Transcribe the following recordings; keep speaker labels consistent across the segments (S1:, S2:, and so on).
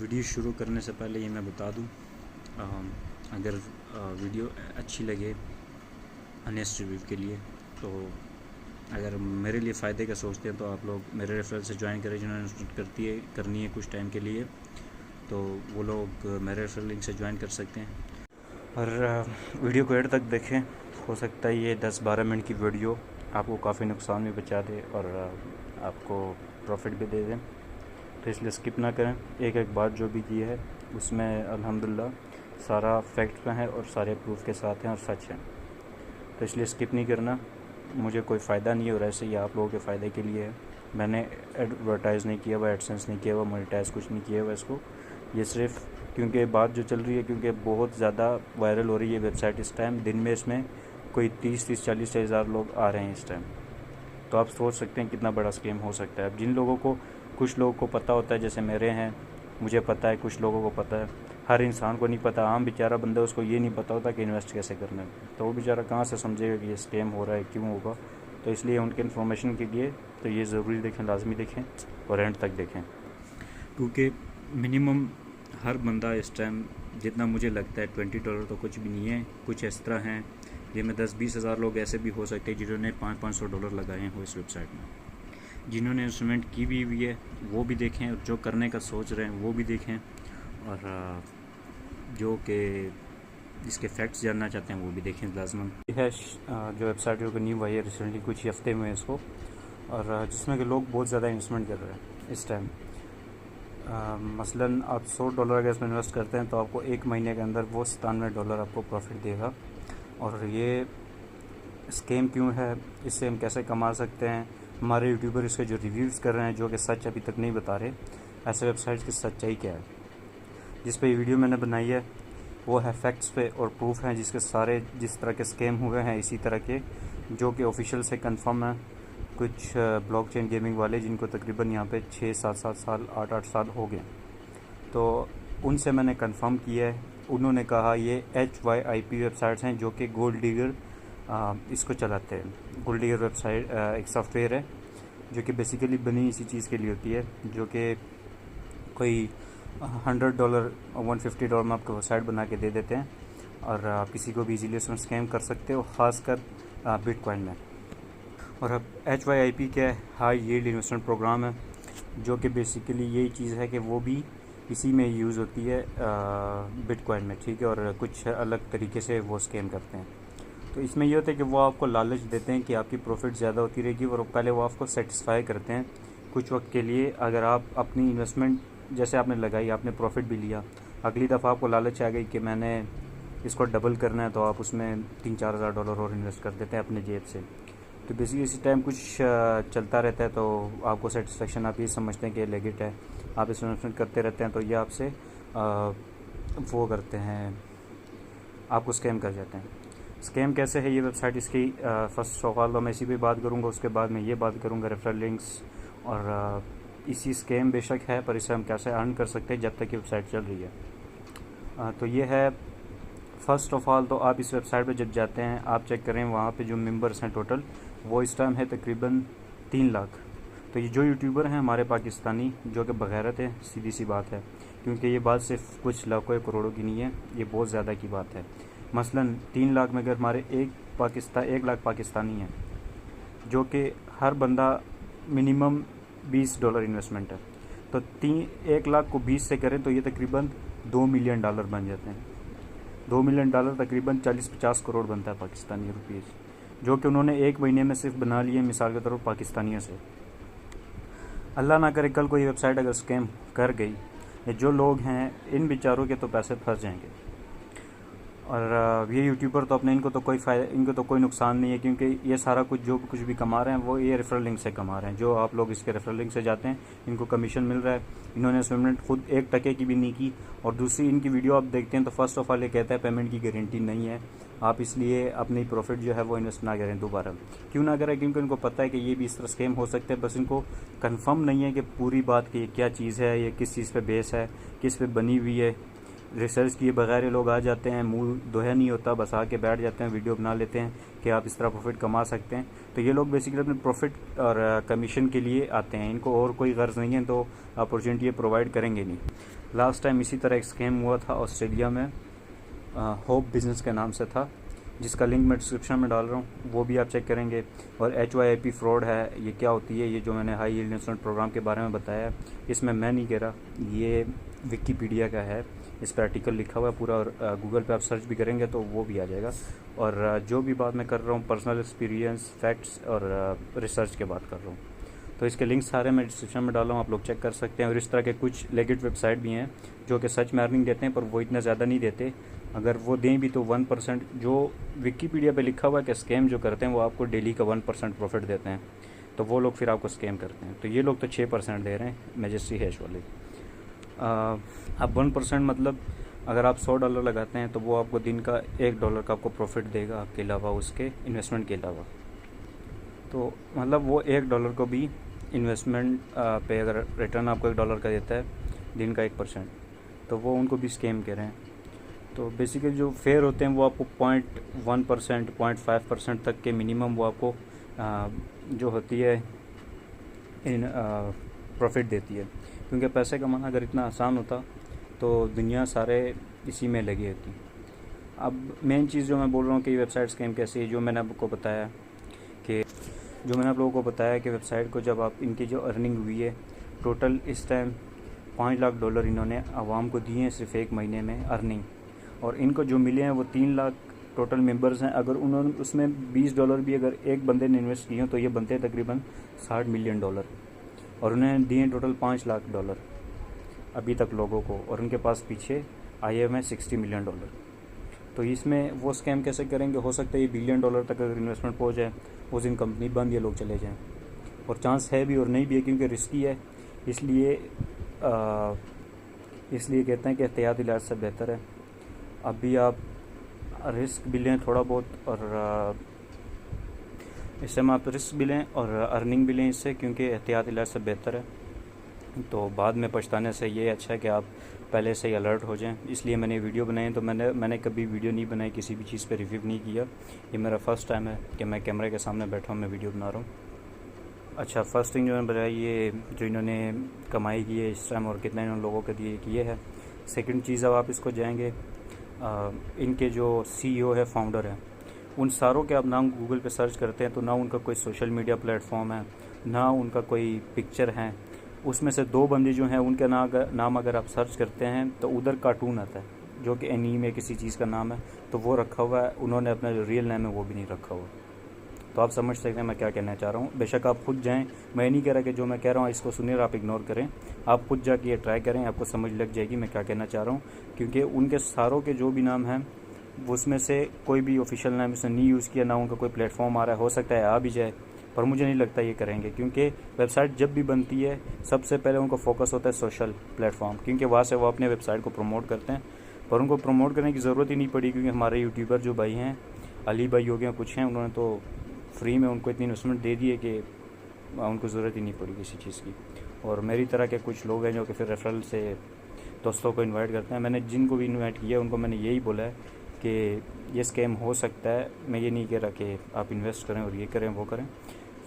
S1: Video शुरू करने से पहले ये मैं बता दूं, अगर वीडियो अच्छी लगे ऑनेस्ट रिव्यू के लिए, तो अगर मेरे लिए फ़ायदे का सोचते हैं तो आप लोग मेरे रेफरल से ज्वाइन करें। जिन्होंने करनी है कुछ टाइम के लिए, तो वो लोग मेरे रेफरल लिंक से ज्वाइन कर सकते हैं। और वीडियो को एंड तक देखें। हो सकता है ये 10-12 मिनट की वीडियो आपको काफ़ी नुकसान भी बचा दे और आपको प्रॉफिट भी दे दें, तो इसलिए स्किप ना करें। एक एक बात जो भी की है उसमें अल्हम्दुलिल्लाह सारा फैक्ट में है और सारे प्रूफ के साथ हैं और सच है, तो इसलिए स्किप नहीं करना। मुझे कोई फ़ायदा नहीं हो रहा है इससे, ये आप लोगों के फ़ायदे के लिए है। मैंने एडवर्टाइज़ नहीं किया हुआ, एडसेंस नहीं किया हुआ, मोनेटाइज कुछ नहीं किया हुआ इसको। ये सिर्फ क्योंकि बात जो चल रही है, क्योंकि बहुत ज़्यादा वायरल हो रही है वेबसाइट इस टाइम। दिन में इसमें कोई 30-40 हज़ार लोग आ रहे हैं इस टाइम, तो आप सोच सकते हैं कितना बड़ा स्कैम हो सकता है। अब जिन लोगों को, कुछ लोगों को पता होता है, जैसे मेरे हैं, मुझे पता है, कुछ लोगों को पता है। हर इंसान को नहीं पता, आम बेचारा बंदा उसको ये नहीं पता होता कि इन्वेस्ट कैसे करना है, तो वो बेचारा कहाँ से समझेगा कि ये स्कैम हो रहा है, क्यों होगा। तो इसलिए उनके इन्फॉर्मेशन के लिए तो ये ज़रूरी देखें, लाजमी देखें और एंड तक देखें, क्योंकि मिनिमम हर बंदा इस टाइम, जितना मुझे लगता है $20 तो कुछ भी नहीं है। कुछ इस तरह हैं जिनमें 10-20 हज़ार लोग ऐसे भी हो सकते हैं जिन्होंने $500 लगाए हो इस वेबसाइट में। जिन्होंने इन्वेस्टमेंट की भी हुई है वो भी देखें, और जो करने का सोच रहे हैं वो भी देखें, और जो कि इसके फैक्ट्स जानना चाहते हैं वो भी देखें लाजमन। ये है जो वेबसाइट जो न्यू हुई है रिसेंटली, कुछ हफ्ते हुए हैं इसको, और जिसमें कि लोग बहुत ज़्यादा इन्वेस्टमेंट कर रहे हैं इस टाइम। मसलन आप $100 अगर इसमें इन्वेस्ट करते हैं तो आपको 1 महीने के अंदर वो $97 आपको प्रॉफिट देगा। और ये स्कैम क्यों है, इससे हम कैसे कमा सकते हैं, हमारे यूट्यूबर इसके जो रिव्यूज़ कर रहे हैं जो कि सच अभी तक नहीं बता रहे, ऐसे वेबसाइट्स की सच्चाई क्या है। जिस पे ये वीडियो मैंने बनाई है वो है फैक्ट्स पे और प्रूफ हैं, जिसके सारे जिस तरह के स्कैम हुए हैं इसी तरह के, जो कि ऑफिशियल से कंफर्म है। कुछ ब्लॉकचेन गेमिंग वाले जिनको तकरीबन यहाँ पे 6-7 साल 8-8 साल हो गए, तो उनसे मैंने कंफर्म किया है। उन्होंने कहा ये HYIP वेबसाइट्स हैं जो कि गोल्ड डिगर इसको चलाते हैं। गोल्ड डिगर वेबसाइट एक सॉफ्टवेयर है जो कि बेसिकली बनी इसी चीज़ के लिए होती है, जो कि कोई $100 $150 में आपको वेबसाइट बना के दे देते हैं, और आप किसी को भी इजीली उसमें स्कैम कर सकते हो, ख़ासकर बिटकॉइन में। और अब HYIP क्या है, हाई यील्ड इन्वेस्टमेंट प्रोग्राम है, जो कि बेसिकली यही चीज़ है कि वो भी इसी में यूज़ होती है बिटकॉइन में, ठीक है। और कुछ अलग तरीके से वो स्कैम करते हैं। तो इसमें ये होता है कि वो आपको लालच देते हैं कि आपकी प्रॉफिट ज़्यादा होती रहेगी, और पहले वो आपको सेटिस्फाई करते हैं कुछ वक्त के लिए। अगर आप अपनी इन्वेस्टमेंट जैसे आपने लगाई, आपने प्रॉफिट भी लिया, अगली दफ़ा आपको लालच आ गई कि मैंने इसको डबल करना है, तो आप उसमें $3-4 हज़ार और इन्वेस्ट कर देते हैं अपने जेब से। तो बेसिकली इसी टाइम कुछ चलता रहता है, तो आपको सेटिस्फेक्शन, आप ये समझते हैं कि लेगिट है, आप इस इन्वेस्टमेंट करते रहते हैं, तो ये आपसे वो करते हैं, आपको स्कैम कर जाते हैं। स्कैम कैसे है ये वेबसाइट, इसकी फर्स्ट ऑफ ऑल तो मैं इसी पे बात करूँगा, उसके बाद मैं ये बात करूँगा रेफरल लिंक्स, और इसी स्कैम बेशक है पर इसे हम कैसे अर्न कर सकते हैं जब तक ये वेबसाइट चल रही है। तो ये है फ़र्स्ट ऑफ़ ऑल, तो आप इस वेबसाइट पे जब जाते हैं आप चेक करें वहाँ पे जो मेंबर्स हैं टोटल, वो इस टाइम है तकरीबन 3 लाख। तो ये जो यूट्यूबर हैं हमारे पाकिस्तानी, जो कि बगैरत है, सीधी सी बात है, क्योंकि ये बात सिर्फ कुछ लाखों या करोड़ों की नहीं है, ये बहुत ज़्यादा की बात है। मसलन 3 लाख में अगर हमारे 1 लाख पाकिस्तानी हैं, जो कि हर बंदा मिनिमम $20 इन्वेस्टमेंट है, तो 1 लाख को 20 से करें तो ये तकरीबन $2 मिलियन बन जाते हैं। $2 मिलियन तकरीबन 40-50 करोड़ बनता है पाकिस्तानी रुपीज़, जो कि उन्होंने 1 महीने में सिर्फ बना लिए, मिसाल के तौर पर पाकिस्तानियों से। अल्लाह ना करे कल कोई वेबसाइट अगर स्कैम कर गई, ये जो लोग हैं इन बेचारों के तो पैसे फंस जाएंगे। और ये यूट्यूबर तो अपने, इनको तो कोई नुकसान नहीं है, क्योंकि ये सारा कुछ जो कुछ भी कमा रहे हैं वो ये रेफरल लिंक से कमा रहे हैं। जो आप लोग इसके रेफरल लिंक से जाते हैं इनको कमीशन मिल रहा है। इन्होंने पेमेंट खुद 1 टके की भी नहीं की। और दूसरी, इनकी वीडियो आप देखते हैं तो फर्स्ट ऑफ ऑल ये कहता है पेमेंट की गारंटी नहीं है, आप इसलिए अपनी प्रॉफिट जो है वो इन्वेस्ट ना करें दोबारा। क्यों ना करें, क्योंकि उनको पता है कि ये भी इस तरह स्कैम हो सकते हैं, बस इनको कंफर्म नहीं है कि पूरी बात की ये क्या चीज़ है, ये किस चीज़ पे बेस है, किस पे बनी हुई है। रिसर्च किए बगैर लोग आ जाते हैं, मुंह दोया नहीं होता, बस आके बैठ जाते हैं, वीडियो बना लेते हैं कि आप इस तरह प्रॉफिट कमा सकते हैं। तो ये लोग बेसिकली अपने प्रॉफिट और कमीशन के लिए आते हैं, इनको और कोई गर्ज नहीं है, तो अपॉर्चुनिटी प्रोवाइड करेंगे नहीं। लास्ट टाइम इसी तरह एक स्कैम हुआ था ऑस्ट्रेलिया में, होप बिज़नेस के नाम से था, जिसका लिंक मैं डिस्क्रिप्शन में डाल रहा हूँ, वो भी आप चेक करेंगे। और HYIP फ्रॉड है, ये क्या होती है, ये जो मैंने हाई यील्ड इन्वेस्टमेंट प्रोग्राम के बारे में बताया, इसमें मैं नहीं कह रहा, ये विकिपीडिया का है, इस पर आर्टिकल लिखा हुआ है पूरा, और गूगल पे आप सर्च भी करेंगे तो वो भी आ जाएगा। और जो भी बात मैं कर रहा हूँ पर्सनल एक्सपीरियंस, फैक्ट्स और रिसर्च के बात कर रहा हूँ। तो इसके लिंक सारे मैं डिस्क्रिप्शन में डाला हूँ, आप लोग चेक कर सकते हैं। और इस तरह के कुछ लेगिट वेबसाइट भी हैं जो कि सच में अर्निंग देते हैं, पर वो इतना ज़्यादा नहीं देते। अगर वो दें भी तो 1%, जो विकिपीडिया पे लिखा हुआ है कि स्कैम जो करते हैं वो आपको डेली का 1% प्रॉफिट देते हैं, तो वो लोग फिर आपको स्कैम करते हैं। तो ये लोग तो 6% दे रहे हैं मैजेस्टी हैश वाले। अब 1% मतलब अगर आप $100 लगाते हैं तो वो आपको दिन का $1 का आपको प्रॉफिट देगा, आपके अलावा उसके इन्वेस्टमेंट के अलावा। तो मतलब वो $1 को भी इन्वेस्टमेंट पे अगर रिटर्न आपको $1 का देता है दिन का 1%, तो वो उनको भी स्कैम कह रहे हैं। तो बेसिकली जो फेयर होते हैं वो आपको 0.1%, 0.5% तक के मिनिमम वो आपको जो होती है इन प्रॉफिट देती है। क्योंकि पैसे कमाना अगर इतना आसान होता तो दुनिया सारे इसी में लगी होती। अब मेन चीज़ जो मैं बोल रहा हूँ कि वेबसाइट स्कैम कैसी है, जो मैंने आपको बताया आप लोगों को बताया कि वेबसाइट को जब आप इनकी जो अर्निंग हुई है टोटल इस टाइम $5 लाख इन्होंने आवाम को दिए हैं सिर्फ एक महीने में अर्निंग, और इनको जो मिले हैं वो 3 लाख टोटल मेंबर्स हैं। अगर उन्होंने उसमें $20 भी अगर एक बंदे ने इन्वेस्ट किए हो तो ये बनते हैं तकरीबन $60 मिलियन, और उन्हें दिए टोटल $5 लाख अभी तक लोगों को, और उनके पास पीछे आए हुए हैं $60 मिलियन। तो इसमें वो स्कैम कैसे करेंगे, हो सकता है ये $1 बिलियन तक अगर इन्वेस्टमेंट पहुँच जाए उस दिन कंपनी बंद, ये लोग चले जाएँ। और चांस है भी और नहीं भी है, क्योंकि रिस्की है। इसलिए कहते हैं कि एहतियात इलाज से बेहतर है। अभी आप रिस्क भी लें थोड़ा बहुत, और इससे में आप रिस्क भी लें और अर्निंग भी लें इससे, क्योंकि एहतियात इलाज से बेहतर है। तो बाद में पछताने से ये अच्छा है कि आप पहले से ही अलर्ट हो जाएं। इसलिए मैंने वीडियो बनाई। तो मैंने कभी वीडियो नहीं बनाई, किसी भी चीज़ पे रिव्यू नहीं किया। ये मेरा फर्स्ट टाइम है कि मैं कैमरे के सामने बैठा हूँ, मैं वीडियो बना रहा हूँ। अच्छा, फर्स्ट थिंग जो मैंने बताया, ये जो इन्होंने कमाई की है इस टाइम और कितना इन्होंने लोगों के दिए किए है। सेकंड चीज़, अब आप इसको जाएंगे, इनके जो CEO है, फाउंडर है, उन सारों के आप नाम गूगल पे सर्च करते हैं तो ना उनका कोई सोशल मीडिया प्लेटफॉर्म है, ना उनका कोई पिक्चर है। उसमें से 2 बंदे जो हैं उनका नाम अगर आप सर्च करते हैं तो उधर कार्टून आता है जो कि एनीमे किसी चीज़ का नाम है, तो वो रखा हुआ है। उन्होंने अपना जो रियल नेम है वो भी नहीं रखा हुआ। तो आप समझ सकते हैं मैं क्या कहना चाह रहा हूँ। बेशक आप खुद जाएं, मैं नहीं कह रहा कि जो मैं कह रहा हूँ इसको सुनिए और आप इग्नोर करें। आप खुद जाके ये ट्राई करें, आपको समझ लग जाएगी मैं क्या कहना चाह रहा हूँ। क्योंकि उनके सारों के जो भी नाम हैं उसमें से कोई भी ऑफिशियल नाम इसने नहीं यूज़ किया, ना उनका कोई प्लेटफॉर्म आ रहा है। हो सकता है आ भी जाए, पर मुझे नहीं लगता ये करेंगे, क्योंकि वेबसाइट जब भी बनती है सबसे पहले उनको फोकस होता है सोशल प्लेटफॉर्म, क्योंकि वहाँ से वो अपने वेबसाइट को प्रमोट करते हैं। पर उनको प्रमोट करने की ज़रूरत ही नहीं पड़ी, क्योंकि हमारे यूट्यूबर जो भाई हैं, अली भाई हो गया, कुछ हैं, उन्होंने तो फ्री में उनको इतनी इन्वेस्टमेंट दे दी है कि उनको ज़रूरत ही नहीं पड़ी किसी चीज़ की। और मेरी तरह के कुछ लोग हैं जो कि फिर रेफरल से दोस्तों को इनवाइट करते हैं। मैंने जिनको भी इनवाइट किया उनको मैंने यही बोला है कि ये स्कैम हो सकता है। मैं ये नहीं कह रहा कि आप इन्वेस्ट करें और ये करें वो करें।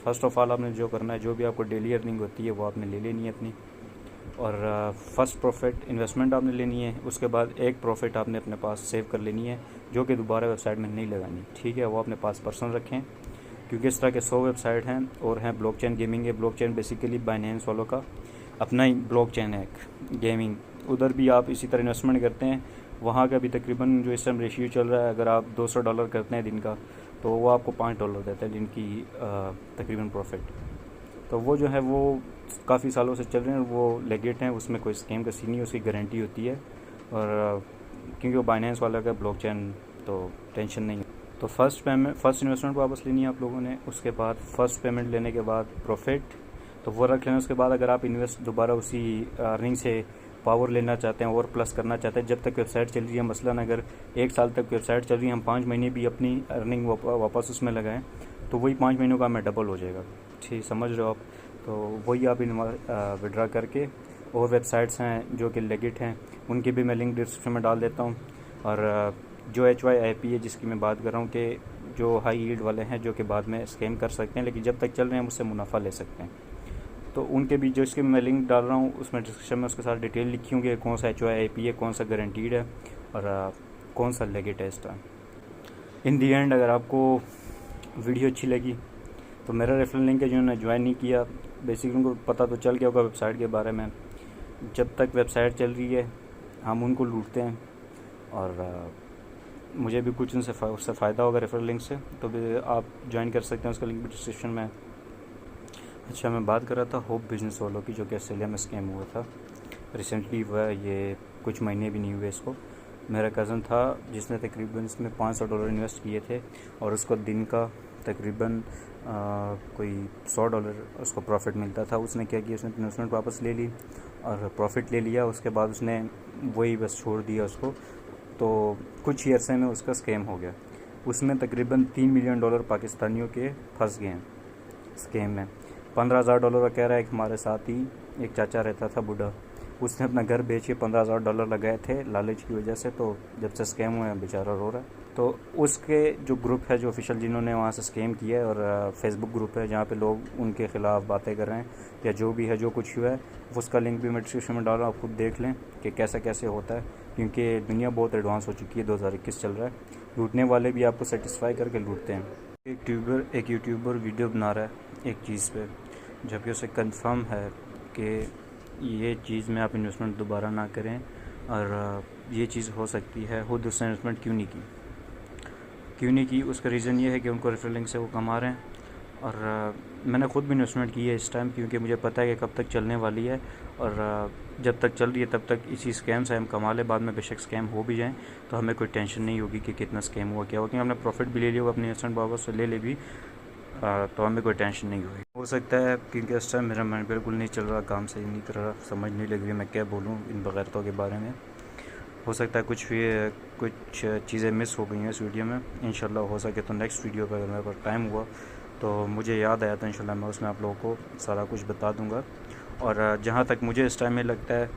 S1: फ़र्स्ट ऑफ़ ऑल आपने जो करना है, जो भी आपको डेली अर्निंग होती है वो आपने ले लेनी है अपनी, और फर्स्ट प्रॉफिट इन्वेस्टमेंट आपने लेनी है। उसके बाद एक प्रॉफिट आपने अपने पास सेव कर लेनी है, जो कि दोबारा वेबसाइट में नहीं लगानी, ठीक है। वो अपने पास पर्सनल रखें, क्योंकि इस तरह के 100 वेबसाइट हैं और हैं। ब्लॉकचेन गेमिंग है, ब्लॉकचेन बेसिकली बाइनेंस वालों का अपना ही ब्लॉकचेन है गेमिंग। उधर भी आप इसी तरह इन्वेस्टमेंट करते हैं। वहाँ का भी तकरीबन जो इस टाइम रेशियो चल रहा है, अगर आप $200 करते हैं दिन का तो वो आपको $5 देता है दिन की तकरीबन प्रॉफिट। तो वो जो है वो काफ़ी सालों से चल रहे हैं, वो लेगेट हैं, उसमें कोई स्कैम का सीन नहीं, उसकी गारंटी होती है। और क्योंकि वो बाइनेंस वाला का ब्लॉकचेन, तो टेंशन नहीं है। तो फर्स्ट इन्वेस्टमेंट वापस लेनी है आप लोगों ने। उसके बाद फर्स्ट पेमेंट लेने के बाद प्रॉफिट तो वो रख लेना। उसके बाद अगर आप इन्वेस्ट दोबारा उसी अर्निंग से पावर लेना चाहते हैं और प्लस करना चाहते हैं, जब तक वेबसाइट चल रही है, मसलन अगर 1 साल तक वेबसाइट चल रही है, हम 5 महीने भी अपनी अर्निंग वापस उसमें लगाएं तो वही 5 महीनों का हमें डबल हो जाएगा, ठीक समझ रहे हो आप। तो वही आप विड्रा करके, और वेबसाइट्स हैं जो कि लेगिट हैं, उनकी भी मैं लिंक डिस्क्रिप्शन में डाल देता हूँ। और जो HYIP है जिसकी मैं बात कर रहा हूँ, कि जो हाई यील्ड वाले हैं जो कि बाद में स्कैम कर सकते हैं, लेकिन जब तक चल रहे हैं हम उससे मुनाफा ले सकते हैं। तो उनके भी जो इसके मैं लिंक डाल रहा हूँ उसमें डिस्क्रिप्शन में उसके साथ डिटेल लिखी होंगी, कौन सा HYIP है, कौन सा गारंटीड है और कौन सा लेगे टेस्ट है। इन दी एंड अगर आपको वीडियो अच्छी लगी तो मेरा रेफरल लिंक है, जिन्होंने ज्वाइन नहीं किया बेसिकली उनको पता तो चल गया होगा वेबसाइट के बारे में। जब तक वेबसाइट चल रही है हम उनको लूटते हैं और मुझे भी कुछ उससे फ़ायदा होगा रेफरल लिंक से, तो भी आप ज्वाइन कर सकते हैं, उसका लिंक भी डिस्क्रिप्शन में। अच्छा, मैं बात कर रहा था होप बिजनेस वालों की, जो कि ऑस्ट्रेलिया में स्कैम हुआ था रिसेंटली हुआ, ये कुछ महीने भी नहीं हुए इसको। मेरा कज़न था जिसने तकरीबन इसमें $500 इन्वेस्ट किए थे और उसको दिन का तकरीबन कोई $100 उसको प्रॉफिट मिलता था। उसने क्या किया, उसने इन्वेस्टमेंट वापस ले ली और प्रॉफिट ले लिया, उसके बाद उसने वही बस छोड़ दिया उसको। तो कुछ ही अरसे में उसका स्कैम हो गया, उसमें तकरीबन $3 मिलियन पाकिस्तानियों के फंस गए हैं स्कैम में। $15,000 का कह रहा है। एक हमारे साथ ही एक चाचा रहता था बूढ़ा, उसने अपना घर बेच के $15,000 लगाए थे लालच की वजह से, तो जब से स्कैम हुआ है बेचारा रो रहा है। तो उसके जो ग्रुप है जो ऑफिशियल जिन्होंने वहाँ से स्कैम किया है, और फेसबुक ग्रुप है जहाँ पे लोग उनके ख़िलाफ़ बातें कर रहे हैं या जो भी है जो कुछ हुआ है, उसका लिंक भी मैं डिस्क्रिप्शन में डाल रहा हूँ, आप खुद देख लें कि कैसा कैसे होता है, क्योंकि दुनिया बहुत एडवांस हो चुकी है, 2021 चल रहा है। लूटने वाले भी आपको सेटिस्फाई करके लूटते हैं। एक यूट्यूबर वीडियो बना रहा है एक चीज़ पे, जबकि उसे कंफर्म है कि ये चीज़ में आप इन्वेस्टमेंट दोबारा ना करें और ये चीज़ हो सकती है, खुद उसने इन्वेस्टमेंट क्यों नहीं की। उसका रीज़न ये है कि उनको रेफरल लिंक से वो कमा रहे हैं, और मैंने ख़ुद भी इन्वेस्टमेंट की है इस टाइम, क्योंकि मुझे पता है कि कब तक चलने वाली है, और जब तक चल रही है तब तक इसी स्कैम से हम कमा ले। बाद में बेशक स्कैम हो भी जाएँ तो हमें कोई टेंशन नहीं होगी कि कितना स्कैम हुआ क्या हुआ, क्योंकि हमने प्रॉफिट भी ले लिया होगा, अपनी इन्वेस्टमेंट वापस ले ले भी, तो हमें कोई टेंशन नहीं हुई। हो सकता है क्योंकि इस टाइम मेरा माइंड बिल्कुल नहीं चल रहा, काम सही नहीं कर रहा, समझ नहीं लग रही मैं क्या बोलूँ इन बगैरतों के बारे में। हो सकता है कुछ चीज़ें मिस हो गई हैं इस वीडियो में। इंशाल्लाह हो सके तो नेक्स्ट वीडियो पर अगर मेरे पास टाइम हुआ तो मुझे याद आया तो इंशाल्लाह मैं उसमें आप लोगों को सारा कुछ बता दूँगा। और जहाँ तक मुझे इस टाइम में लगता है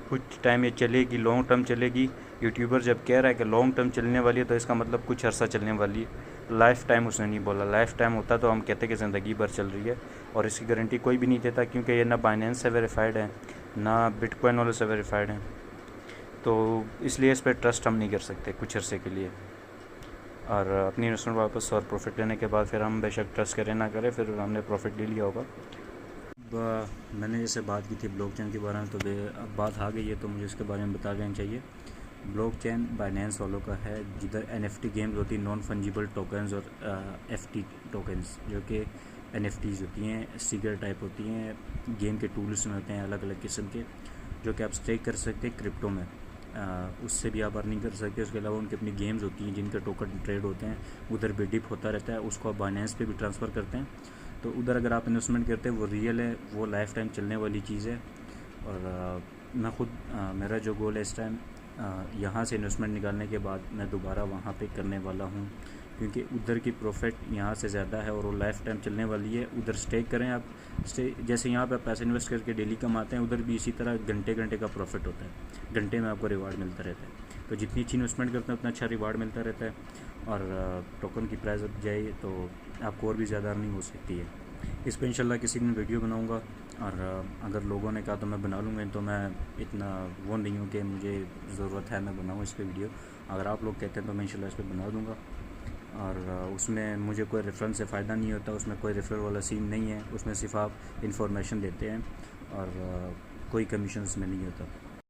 S1: कुछ टाइम ये चलेगी, लॉन्ग टर्म चलेगी। यूट्यूबर जब कह रहा है कि लॉन्ग टर्म चलने वाली है तो इसका मतलब कुछ अर्सा चलने वाली है। लाइफ टाइम उसने नहीं बोला, लाइफ टाइम होता तो हम कहते कि ज़िंदगी भर चल रही है, और इसकी गारंटी कोई भी नहीं देता, क्योंकि ये ना बाइनेंस से वेरीफाइड है ना बिटकॉइन वालों से वेरीफाइड है, तो इसलिए इस पर ट्रस्ट हम नहीं कर सकते कुछ अरसे के लिए। और अपनी इन्वेस्टमेंट वापस और प्रॉफिट लेने के बाद फिर हम बेशक ट्रस्ट करें ना करें, फिर हमने प्रॉफिट ले लिया होगा। मैंने जैसे बात की थी ब्लॉकचेन के बारे में, तो अब बात आ गई है तो मुझे इसके बारे में बता देना चाहिए। ब्लॉकचेन बाइनेंस वालों का है, जिधर NFT गेम्स होती हैं, नॉन फंजिबल टोकन्स, और FT टोकन्स जो कि NFTs होती हैं, सीक्रेट टाइप होती हैं, गेम के टूल्स में होते हैं अलग अलग किस्म के, जो कि आप स्टेक कर सकते हैं क्रिप्टो में, उससे भी आप अर्निंग कर सकते हैं। उसके अलावा उनकी अपनी गेम्स होती हैं जिनके टोकन ट्रेड होते हैं, उधर भी डिप होता रहता है, उसको आप बाइनेंस पे भी ट्रांसफ़र करते हैं। तो उधर अगर आप इन्वेस्टमेंट करते हैं वो रियल है, वो लाइफ टाइम चलने वाली चीज़ है। और मैं खुद मेरा जो गोल है इस टाइम, यहाँ से इन्वेस्टमेंट निकालने के बाद मैं दोबारा वहाँ पे करने वाला हूँ, क्योंकि उधर की प्रॉफिट यहाँ से ज़्यादा है और वो लाइफ टाइम चलने वाली है। उधर स्टेक करें आप, जैसे यहाँ पे आप पैसे इन्वेस्ट करके डेली कमाते हैं, उधर भी इसी तरह घंटे घंटे का प्रॉफिट होता है, घंटे में आपको रिवार्ड मिलता रहता है। तो जितनी अच्छी इन्वेस्टमेंट करते हैं उतना अच्छा रिवार्ड मिलता रहता है, और टोकन की प्राइस अब जाए तो आपको और भी ज़्यादा अर्निंग हो सकती है। इस पर इंशाल्लाह किसी दिन वीडियो बनाऊंगा, और अगर लोगों ने कहा तो मैं बना लूँगा, तो मैं इतना वो नहीं हूँ कि मुझे ज़रूरत है मैं बनाऊँ इस पर वीडियो। अगर आप लोग कहते हैं तो मैं इंशाल्लाह इस पर बना दूँगा, और उसमें मुझे कोई रेफरेंस से फ़ायदा नहीं होता, उसमें कोई रेफरल वाला सीन नहीं है, उसमें सिर्फ आप इंफॉर्मेशन देते हैं और कोई कमीशन उसमें नहीं होता।